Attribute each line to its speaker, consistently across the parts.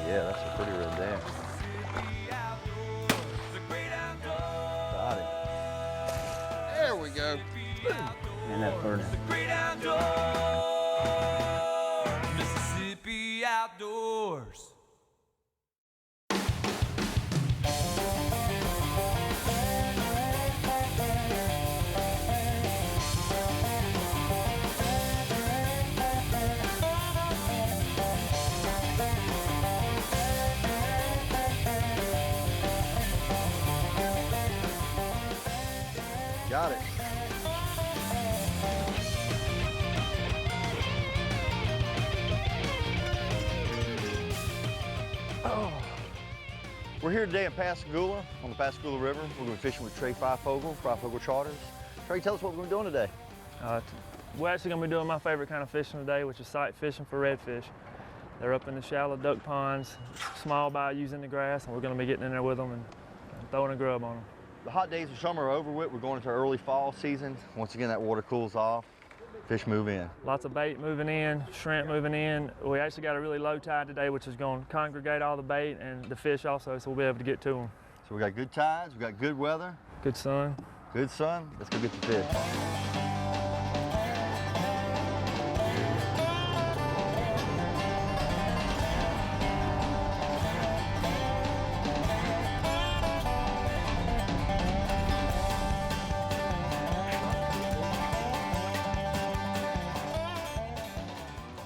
Speaker 1: yeah, that's a pretty red there. Got it.
Speaker 2: There we go.
Speaker 1: And that burning.
Speaker 3: Mississippi outdoors.
Speaker 1: Got it. Oh. We're here today in Pascagoula, on the Pascagoula River. We're going to be fishing with Trey Five-Fogle Charters. Trey, tell us what we're going to be doing today.
Speaker 4: We're actually going to be doing my favorite kind of fishing today, which is sight fishing for redfish. They're up in the shallow duck ponds, small bayous in the grass, and we're going to be getting in there with them and throwing a grub on them.
Speaker 1: The hot days of summer are over with. We're going into our early fall season. Once again, that water cools off, fish move in.
Speaker 4: Lots of bait moving in, shrimp moving in. We actually got a really low tide today, which is going to congregate all the bait and the fish also, so we'll be able to get to them.
Speaker 1: So we got good tides, we got good weather.
Speaker 4: Good sun.
Speaker 1: Good sun. Let's go get the fish.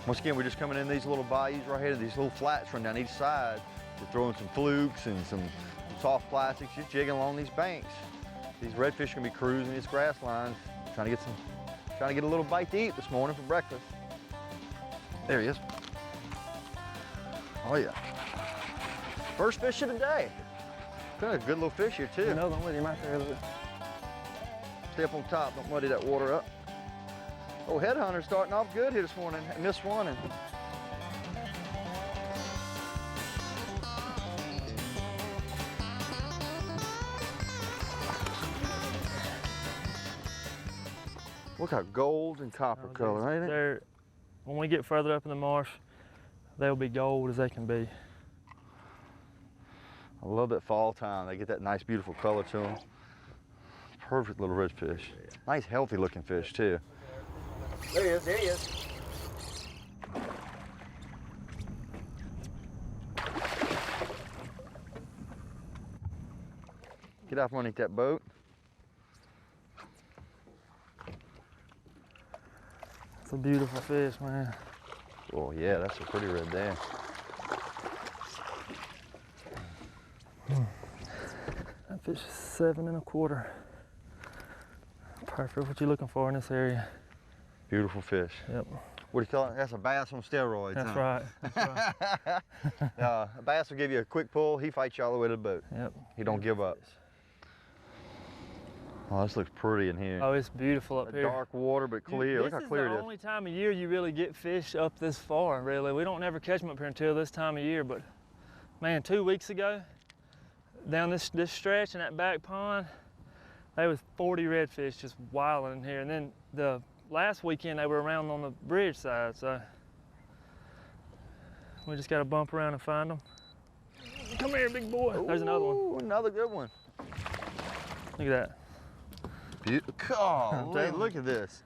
Speaker 1: Once again, we're just coming in these little bayous right here, these little flats run down each side. We're throwing some flukes and some soft plastics, just jigging along these banks. These redfish are gonna be cruising these grass lines, trying to get a little bite to eat this morning for breakfast. There he is. Oh yeah. First fish of the day. Got a good little fish here too.
Speaker 4: Another one with him right there.
Speaker 1: Stay up on top, don't muddy that water up. Oh, headhunter's starting off good here this morning. I missed one. Look how gold and copper color, ain't it?
Speaker 4: When we get further up in the marsh, they'll be gold as they can be.
Speaker 1: I love that fall time. They get that nice, beautiful color to them. Perfect little redfish. Nice, healthy looking fish too. There he is, there he is. Get off underneath that boat.
Speaker 4: It's a beautiful fish, man.
Speaker 1: Oh yeah, that's a pretty red there.
Speaker 4: That fish is 7 1/4. Perfect what you're looking for in this area.
Speaker 1: Beautiful fish.
Speaker 4: Yep.
Speaker 1: What do you call it? That's a bass on steroids.
Speaker 4: That's
Speaker 1: huh?
Speaker 4: right. That's right.
Speaker 1: A bass will give you a quick pull. He fights you all the way to the boat.
Speaker 4: Yep.
Speaker 1: He don't give up. Oh, this looks pretty in here.
Speaker 4: Oh, it's beautiful up here.
Speaker 1: Dark water, but clear. Look how clear it is.
Speaker 4: This is the only time of year you really get fish up this far, really. We don't never catch them up here until this time of year, but man, 2 weeks ago, down this stretch in that back pond, there was 40 redfish just wilding in here. And then the last weekend they were around on the bridge side, so we just got to bump around and find them. Come here, big boy.
Speaker 1: Ooh,
Speaker 4: there's another one.
Speaker 1: Another good one.
Speaker 4: Look at that.
Speaker 1: Beautiful. Oh, hey, look at this.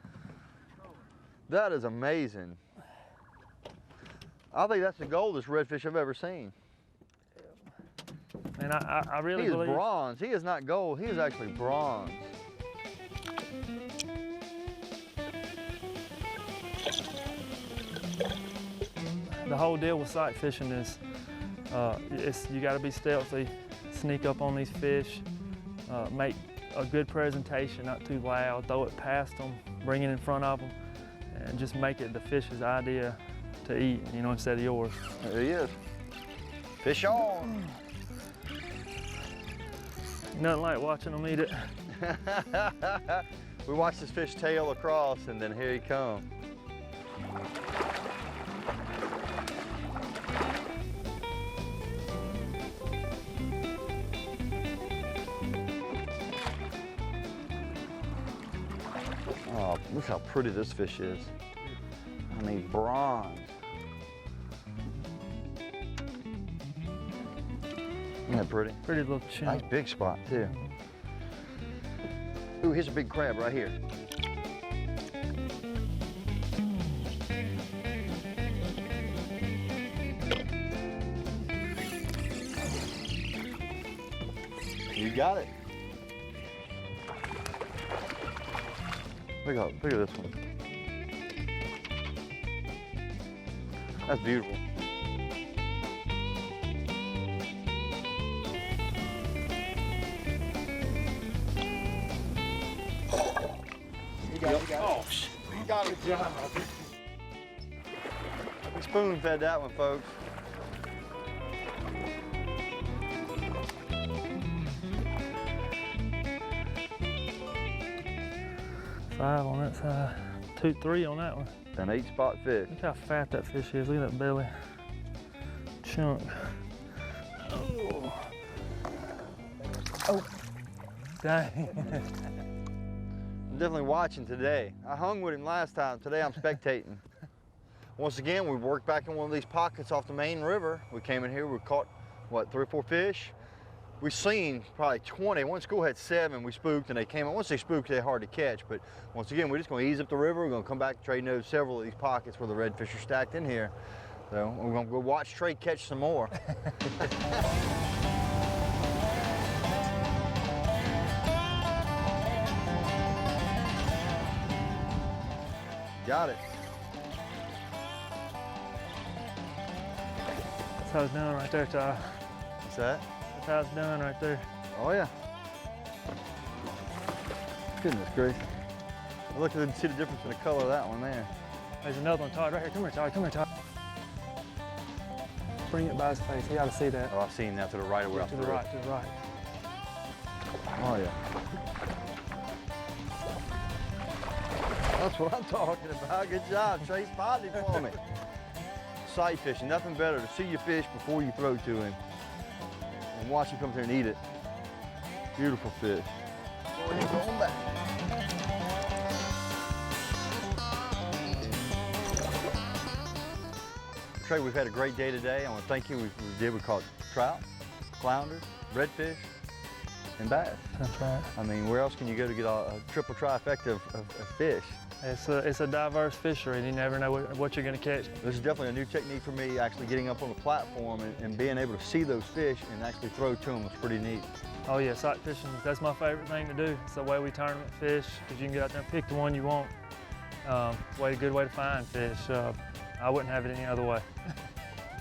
Speaker 1: That is amazing. I think that's the goldest redfish I've ever seen.
Speaker 4: And I really
Speaker 1: believe.
Speaker 4: believe.
Speaker 1: He is bronze. He is not gold. He is actually bronze.
Speaker 4: The whole deal with sight fishing is you got to be stealthy, sneak up on these fish, make a good presentation, not too loud, throw it past them, bring it in front of them, and just make it the fish's idea to eat, you know, instead of yours.
Speaker 1: There he is. Fish on.
Speaker 4: Nothing like watching them eat it.
Speaker 1: We watched this fish tail across, and then here he comes. Oh, look how pretty this fish is. I mean, bronze. Isn't that pretty?
Speaker 4: Pretty little chunk.
Speaker 1: Nice big spot too. Ooh, here's a big crab right here. You got it. Look at this one. That's beautiful.
Speaker 2: You got it. Oh, you got it.
Speaker 1: We spoon fed that one, folks.
Speaker 4: Five on that side, 2, 3 on that one.
Speaker 1: An 8-spot fish.
Speaker 4: Look how fat that fish is. Look at that belly. Chunk. Oh. Oh. Dang.
Speaker 1: I'm definitely watching today. I hung with him last time. Today I'm spectating. Once again, we worked back in one of these pockets off the main river. We came in here, we caught, what, 3 or 4 fish? We've seen probably 20. One school had 7, we spooked and they came in. Once they spooked, they're hard to catch. But once again, we're just gonna ease up the river. We're gonna come back and trade notes several of these pockets where the redfish are stacked in here. So we're gonna go watch Trey catch some more. Got it.
Speaker 4: That's how it's done right there, Ty.
Speaker 1: What's that?
Speaker 4: That's how it's done right there.
Speaker 1: Oh yeah. Goodness gracious. Look at see the difference in the color of that one there.
Speaker 4: There's another one, Todd, right here. Come here, Todd. Come here, Todd. Bring it by his face. He ought to see that.
Speaker 1: Oh, I've seen that to the right of where
Speaker 4: To the right, to the right.
Speaker 1: Oh yeah. That's what I'm talking about. Good job, Trey. Spotted him for me. Sight fishing, nothing better to see your fish before you throw to him and watch him come there and eat it. Beautiful fish. Before he's going back. Trey, we've had a great day today. I want to thank you. We caught trout, flounder, redfish, and bass.
Speaker 4: That's right.
Speaker 1: I mean, where else can you go to get a triple trifecta of fish?
Speaker 4: It's a diverse fishery, and you never know what you're going to catch.
Speaker 1: This is definitely a new technique for me, actually getting up on the platform and being able to see those fish and actually throw to them was pretty neat.
Speaker 4: Oh yeah, sight fishing, that's my favorite thing to do. It's the way we tournament fish, because you can get out there and pick the one you want. Good way to find fish. I wouldn't have it any other way.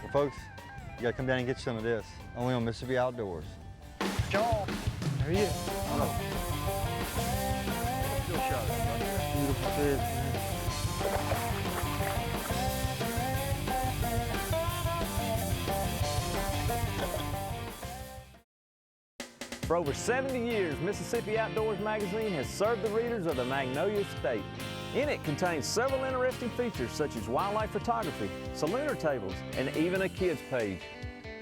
Speaker 1: Well, folks, you gotta come down and get some of this. Only on Mississippi Outdoors. John!
Speaker 4: There he is.
Speaker 1: Oh. Still shot it.
Speaker 4: Beautiful fish, man.
Speaker 5: For over 70 years, Mississippi Outdoors magazine has served the readers of the Magnolia State. In it contains several interesting features such as wildlife photography, salooner tables, and even a kids page.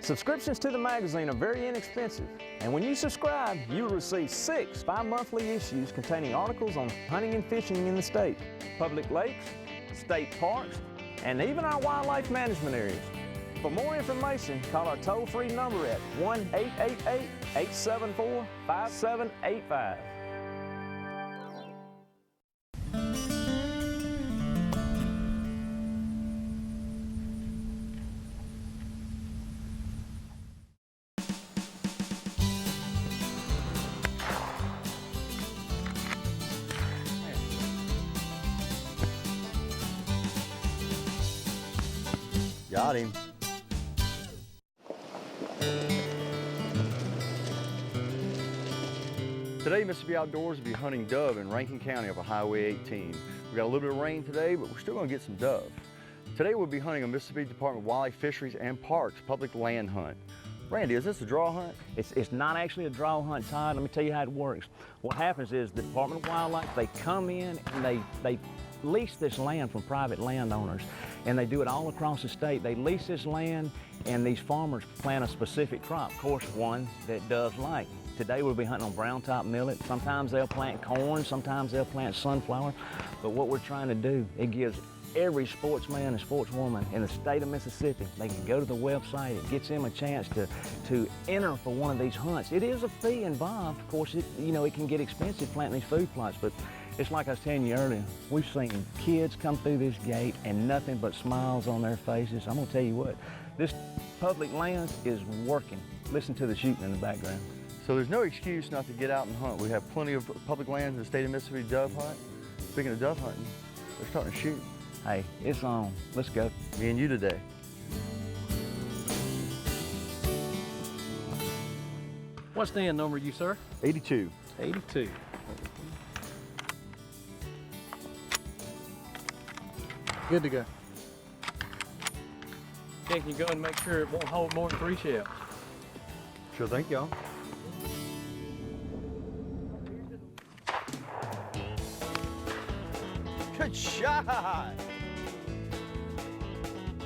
Speaker 5: Subscriptions to the magazine are very inexpensive, and when you subscribe, you will receive 6 bi-monthly issues containing articles on hunting and fishing in the state, public lakes, state parks, and even our wildlife management areas. For more information, call our toll-free number at 1-888-874-5785.
Speaker 1: Got him. Today, Mississippi Outdoors will be hunting dove in Rankin County off of Highway 18. We got a little bit of rain today, but we're still gonna get some dove. Today, we'll be hunting a Mississippi Department of Wildlife, Fisheries, and Parks public land hunt. Randy, is this a draw hunt?
Speaker 5: It's not actually a draw hunt, Todd. Let me tell you how it works. What happens is the Department of Wildlife, they come in and they lease this land from private landowners, and they do it all across the state. They lease this land, and these farmers plant a specific crop, of course, one that doves like. Today we'll be hunting on brown top millet. Sometimes they'll plant corn, sometimes they'll plant sunflower. But what we're trying to do, it gives every sportsman and sportswoman in the state of Mississippi. They can go to the website. It gets them a chance to enter for one of these hunts. It is a fee involved. Of course, it can get expensive planting these food plots, but it's like I was telling you earlier, we've seen kids come through this gate and nothing but smiles on their faces. I'm gonna tell you what, this public land is working. Listen to the shooting in the background.
Speaker 1: So there's no excuse not to get out and hunt. We have plenty of public lands in the state of Mississippi to dove hunt. Speaking of dove hunting, they're starting to shoot.
Speaker 5: Hey, it's on. Let's go.
Speaker 1: Me and you today.
Speaker 2: What stand number are you, sir?
Speaker 1: 82.
Speaker 2: 82. Good to go. Okay, can you go and make sure it won't hold more than 3 shells?
Speaker 1: Sure, thank y'all. Good shot!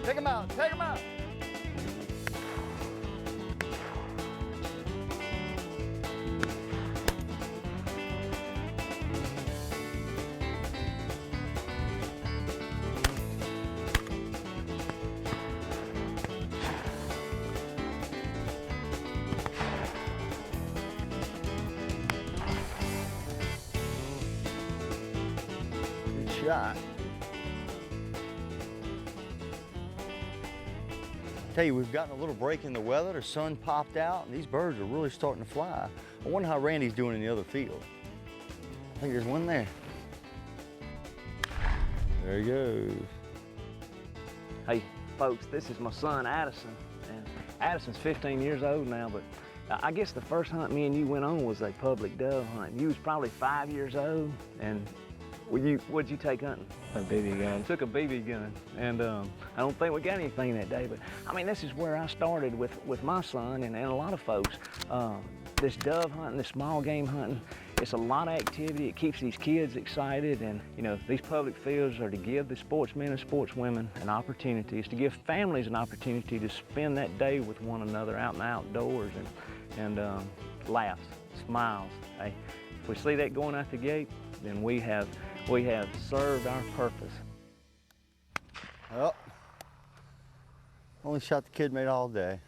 Speaker 1: Take him out, take him out! Shot. Tell you, we've gotten a little break in the weather. The sun popped out, and these birds are really starting to fly. I wonder how Randy's doing in the other field. I think there's one there. There he goes.
Speaker 5: Hey, folks, this is my son, Addison. And Addison's 15 years old now, but I guess the first hunt me and you went on was a public dove hunt. You was probably 5 years old, and what'd you take hunting?
Speaker 2: A BB gun.
Speaker 5: Took a BB gun, and I don't think we got anything that day, but I mean, this is where I started with my son and a lot of folks. This dove hunting, this small game hunting, it's a lot of activity. It keeps these kids excited, and these public fields are to give the sportsmen and sportswomen an opportunity. It's to give families an opportunity to spend that day with one another out in the outdoors and laughs, smiles. Hey, if we see that going out the gate, then we have served our purpose.
Speaker 1: Well, only shot the kid made all day.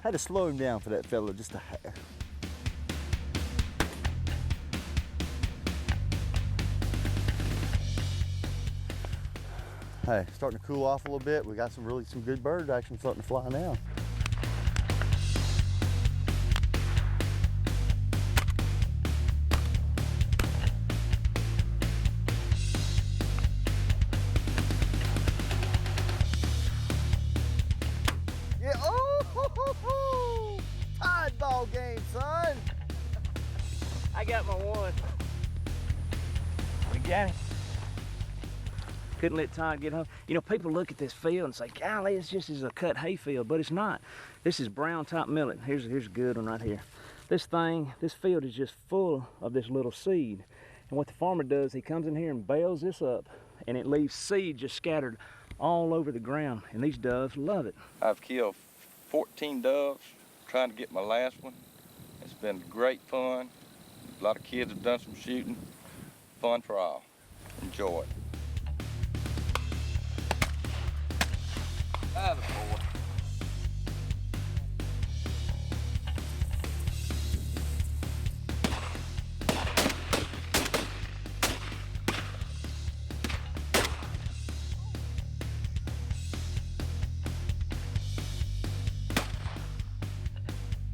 Speaker 1: Had to slow him down for that fella just a hair. Hey, starting to cool off a little bit. We got some good bird action starting to fly now. Yeah, oh, tide ball game, son.
Speaker 5: I got my one. We got it. Couldn't let Todd get home. People look at this field and say, golly, it's just as a cut hay field, but it's not. This is brown top millet. Here's a good one right here. This field is just full of this little seed. And what the farmer does, he comes in here and bales this up, and it leaves seed just scattered all over the ground, and these doves love it.
Speaker 6: I've killed 14 doves trying to get my last one. It's been great fun. A lot of kids have done some shooting. Fun for all. Enjoy it. Attaboy.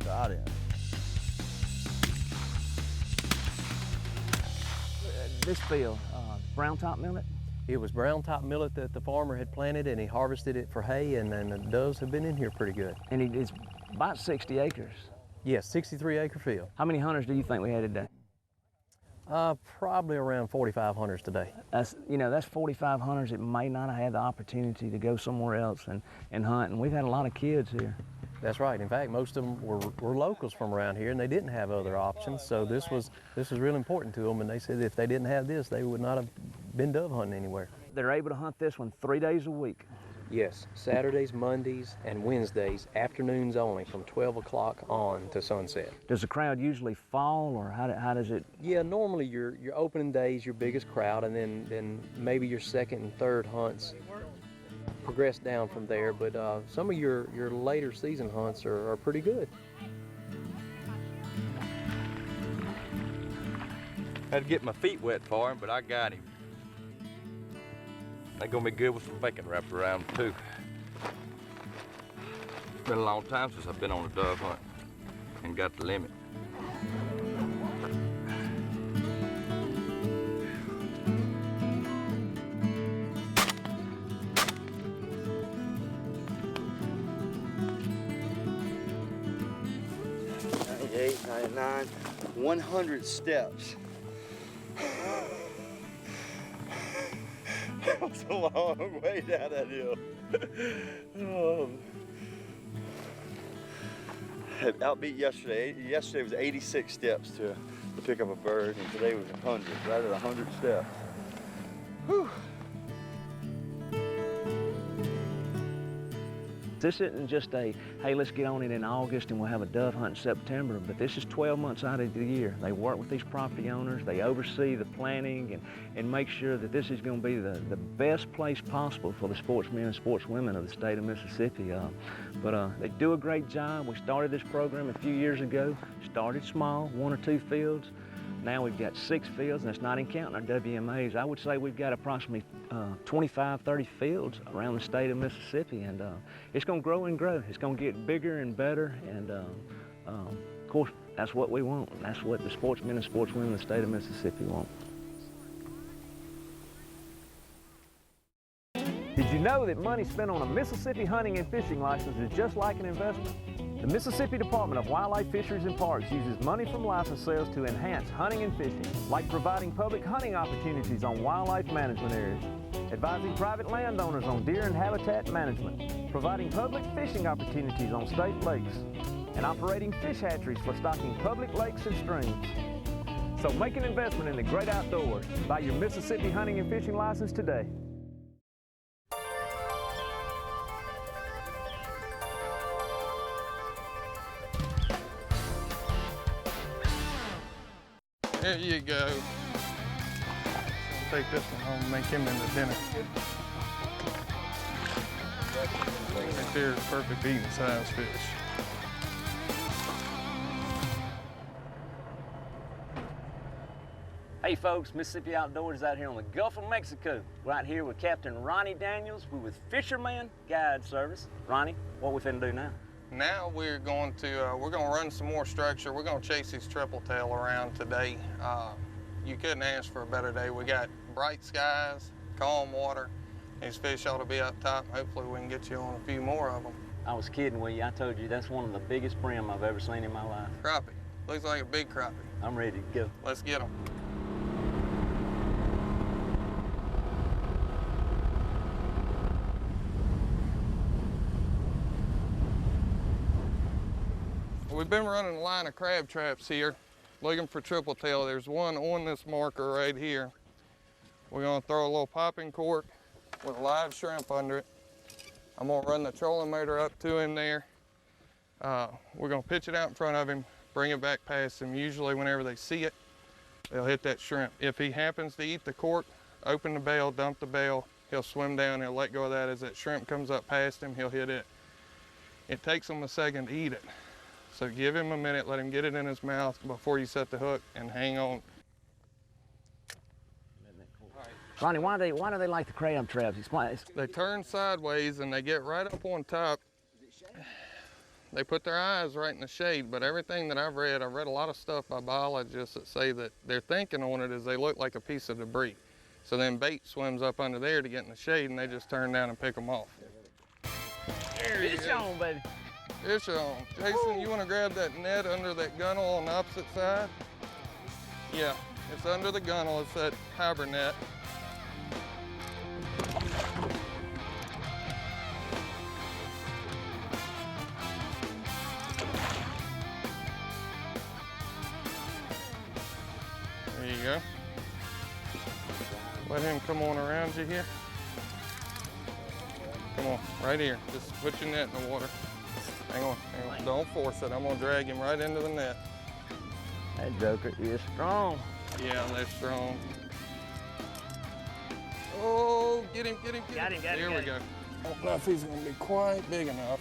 Speaker 1: Got him.
Speaker 5: This field, brown top millet?
Speaker 7: It was brown top millet that the farmer had planted, and he harvested it for hay, and the doves have been in here pretty good.
Speaker 5: And it's about 60 acres.
Speaker 7: Yes, 63-acre field.
Speaker 5: How many hunters do you think we had today?
Speaker 7: Probably around 45 hunters today.
Speaker 5: That's 45 hunters that may not have had the opportunity to go somewhere else and hunt, and we've had a lot of kids here.
Speaker 7: That's right. In fact, most of them were locals from around here, and they didn't have other options, so this was real important to them, and they said if they didn't have this, they would not have been dove hunting anywhere.
Speaker 5: They're able to hunt this one 3 days a week.
Speaker 7: Yes, Saturdays, Mondays, and Wednesdays, afternoons only, from 12 o'clock on to sunset.
Speaker 5: Does the crowd usually fall, or how does it?
Speaker 7: Yeah, normally your opening days, your biggest crowd, and then maybe your second and third hunts progress down from there. But some of your later season hunts are pretty good.
Speaker 6: Had to get my feet wet for him, but I got him. They're gonna be good with some bacon wrapped around them too. It's been a long time since I've been on a dove hunt and got the limit.
Speaker 1: Eight, 99, 100 steps. That was a long way down that hill. Had outbeat yesterday. Yesterday was 86 steps to pick up a bird, and today was 100, right at 100 steps. Whew.
Speaker 5: This isn't just a, hey, let's get on it in August and we'll have a dove hunt in September, but this is 12 months out of the year. They work with these property owners, they oversee the planning and make sure that this is going to be the best place possible for the sportsmen and sportswomen of the state of Mississippi. They do a great job. We started this program a few years ago, started small, 1 or 2 fields. Now we've got 6 fields, and that's not in counting our WMAs. I would say we've got approximately 25, 30 fields around the state of Mississippi, and it's going to grow and grow. It's going to get bigger and better, and of course, that's what we want. That's what the sportsmen and sportswomen of the state of Mississippi want. Did you know that money spent on a Mississippi hunting and fishing license is just like an investment? The Mississippi Department of Wildlife, Fisheries and Parks uses money from license sales to enhance hunting and fishing, like providing public hunting opportunities on wildlife management areas, advising private landowners on deer and habitat management, providing public fishing opportunities on state lakes, and operating fish hatcheries for stocking public lakes and streams. So make an investment in the great outdoors. Buy your Mississippi hunting and fishing license today.
Speaker 2: There you go. I'll take this one home and make him into dinner. Right there is perfect eating size fish.
Speaker 5: Hey folks, Mississippi Outdoors out here on the Gulf of Mexico. Right here with Captain Ronnie Daniels. We're with Fisherman Guide Service. Ronnie, what we finna do now?
Speaker 2: Now we're going to run some more structure. We're going to chase these triple tail around today. You couldn't ask for a better day. We got bright skies, calm water. These fish ought to be up top. Hopefully we can get you on a few more of them.
Speaker 5: I was kidding with you. I told you that's one of the biggest brim I've ever seen in my life.
Speaker 2: Crappie. Looks like a big crappie.
Speaker 5: I'm ready to go.
Speaker 2: Let's get them. We've been running a line of crab traps here, looking for triple tail. There's one on this marker right here. We're gonna throw a little popping cork with a live shrimp under it. I'm gonna run the trolling motor up to him there. We're gonna pitch it out in front of him, bring it back past him. Usually whenever they see it, they'll hit that shrimp. If he happens to eat the cork, open the bail, dump the bail, he'll swim down, he'll let go of that. As that shrimp comes up past him, he'll hit it. It takes him a second to eat it. So give him a minute, let him get it in his mouth before you set the hook, and hang on.
Speaker 5: Ronnie, why do they like the crab traps? Explain.
Speaker 2: They turn sideways and they get right up on top. They put their eyes right in the shade, but everything that I've read a lot of stuff by biologists that say that their thinking on it is they look like a piece of debris. So then bait swims up under there to get in the shade, and they just turn down and pick them off. There you go.
Speaker 5: On, baby.
Speaker 2: Fish on. Jason, you want to grab that net under that gunnel on the opposite side? Yeah, it's under the gunnel. It's that harbor net. There you go. Let him come on around you here. Come on, right here. Just put your net in the water. Hang on, hang on. Don't force it. I'm gonna drag him right into the net.
Speaker 5: That joker is strong.
Speaker 2: Yeah, they're strong. Oh, get him, get him, get
Speaker 5: Got
Speaker 2: him.
Speaker 5: him,
Speaker 2: There we go. I don't know if he's gonna be quite big enough.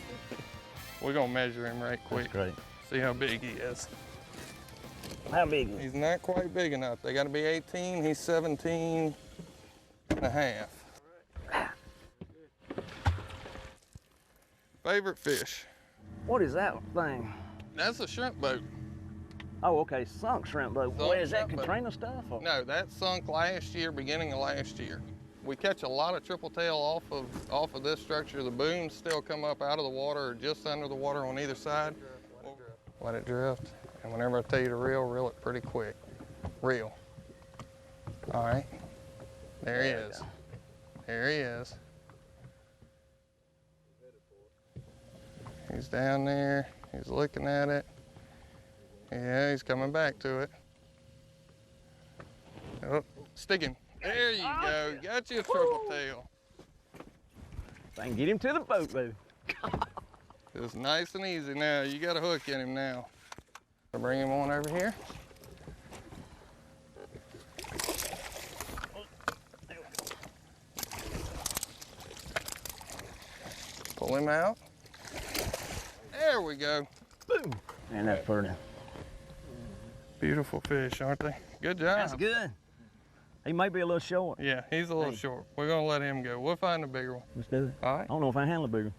Speaker 2: We're gonna measure him right quick.
Speaker 5: That's great.
Speaker 2: See how big he is.
Speaker 5: How big is he?
Speaker 2: He's not quite big enough. They gotta be 18, he's 17 and a half. Favorite fish?
Speaker 5: What is that thing?
Speaker 2: That's a shrimp boat.
Speaker 5: Oh, okay, sunk shrimp boat.
Speaker 2: Sunk
Speaker 5: What is that,
Speaker 2: shrimp boat.
Speaker 5: Katrina stuff? Or?
Speaker 2: No, that sunk last year, beginning of last year. We catch a lot of triple tail off of this structure. The booms still come up out of the water or just under the water on either side. Let it drift. And whenever I tell you to reel it pretty quick. Reel. All right. There he is. There he is. He's down there. He's looking at it. Yeah, he's coming back to it. Oh, stick him. There you go. Got you a triple tail.
Speaker 5: I can get him to the boat, baby.
Speaker 2: It's nice and easy now. You got a hook in him now. I'll bring him on over here. Pull him out. There we go.
Speaker 5: Boom. And that's pretty.
Speaker 2: Beautiful fish, aren't they? Good job.
Speaker 5: That's good. He may be a little short.
Speaker 2: Yeah, he's a little short. We're gonna let him go. We'll find a bigger one.
Speaker 5: Let's do it.
Speaker 2: All
Speaker 5: I
Speaker 2: right.
Speaker 5: don't know if I handle a bigger.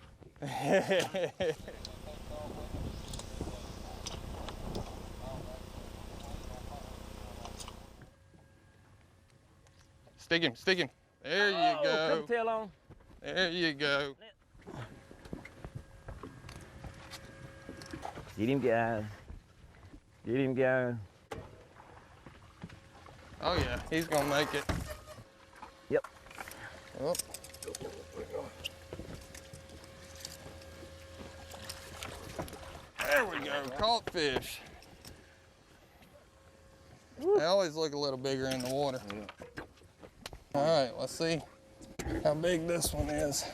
Speaker 2: Stick him, stick him. There you go.
Speaker 5: Triple tail on.
Speaker 2: There you go.
Speaker 5: Get him, guys. Get him, guys.
Speaker 2: Oh yeah, he's gonna make it.
Speaker 5: Yep.
Speaker 2: Oh. There we go, caught fish. They always look a little bigger in the water. All right, let's see how big this one is.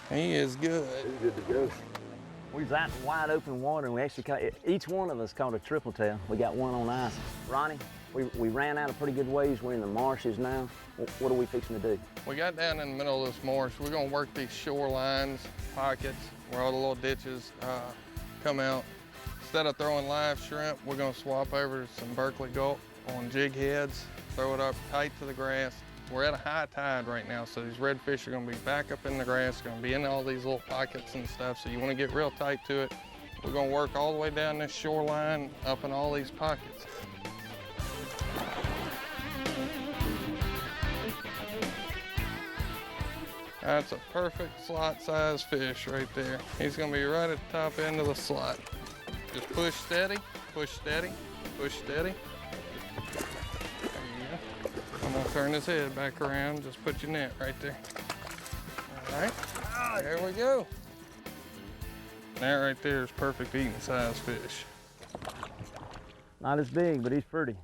Speaker 2: He is good.
Speaker 5: He's good to go. We was out in wide open water, and we actually caught, each one of us caught a triple tail. We got one on ice. Ronnie, we ran out a pretty good ways. We're in the marshes now. What are we fixing to do?
Speaker 2: We got down in the middle of this marsh. We're gonna work these shorelines, pockets, where all the little ditches come out. Instead of throwing live shrimp, we're gonna swap over to some Berkeley Gulp on jig heads, throw it up tight to the grass. We're at a high tide right now, so these redfish are gonna be back up in the grass, gonna be in all these little pockets and stuff, so you wanna get real tight to it. We're gonna work all the way down this shoreline, up in all these pockets. That's a perfect slot size fish right there. He's gonna be right at the top end of the slot. Just push steady, push steady, push steady. There you go. I'm gonna turn his head back around. Just put your net right there. All right, there we go. That right there is perfect eating size fish.
Speaker 5: Not as big, but he's pretty.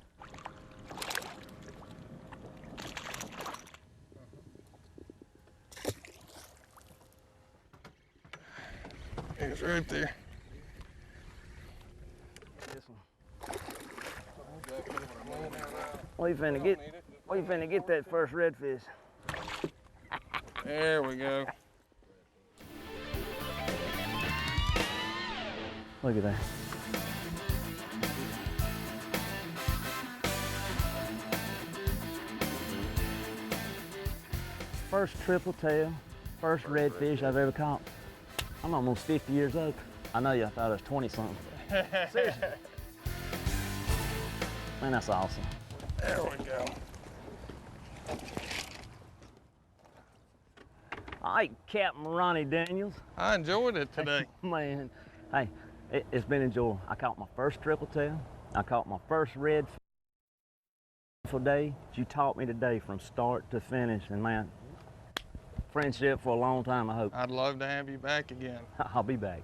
Speaker 2: He's right there.
Speaker 5: This one. What you finna get? What you finna get that first redfish?
Speaker 2: There we go.
Speaker 5: Look at that. First triple tail, first redfish I've ever caught. I'm almost 50 years old. I know you thought I was 20 something. Seriously. Man, that's awesome.
Speaker 2: There we go.
Speaker 5: All right, Captain Ronnie Daniels.
Speaker 2: I enjoyed it today.
Speaker 5: Man, hey, it's been enjoyable. I caught my first triple tail. I caught my first redfish day. You taught me today from start to finish, and man, friendship for a long time, I hope.
Speaker 2: I'd love to have you back again.
Speaker 5: I'll be back.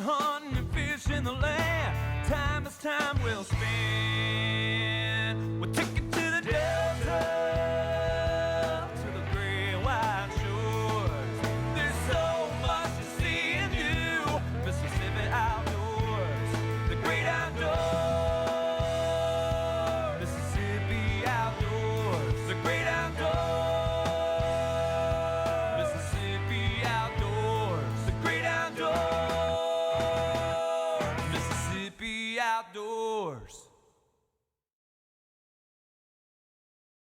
Speaker 3: hunting and fishing the land. Time is time well spent.